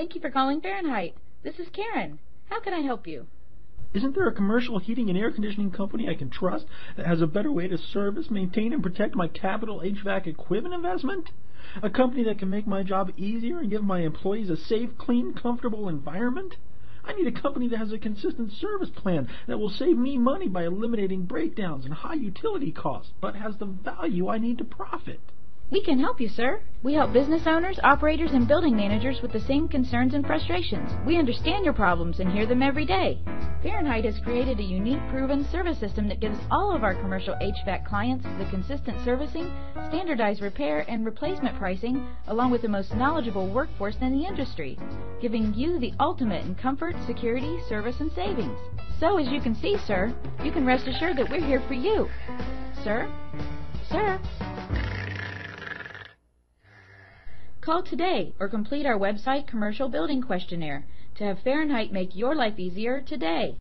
Thank you for calling Fahrenheit. This is Karen. How can I help you? Isn't there a commercial heating and air conditioning company I can trust that has a better way to service, maintain, and protect my capital HVAC equipment investment? A company that can make my job easier and give my employees a safe, clean, comfortable environment? I need a company that has a consistent service plan that will save me money by eliminating breakdowns and high utility costs, but has the value I need to profit. We can help you, sir. We help business owners, operators, and building managers with the same concerns and frustrations. We understand your problems and hear them every day. Fahrenheit has created a unique, proven service system that gives all of our commercial HVAC clients the consistent servicing, standardized repair and replacement pricing, along with the most knowledgeable workforce in the industry, giving you the ultimate in comfort, security, service, and savings. So, as you can see, sir, you can rest assured that we're here for you. Sir? Sir? Call today or complete our website commercial building questionnaire to have Fahrenheit make your life easier today.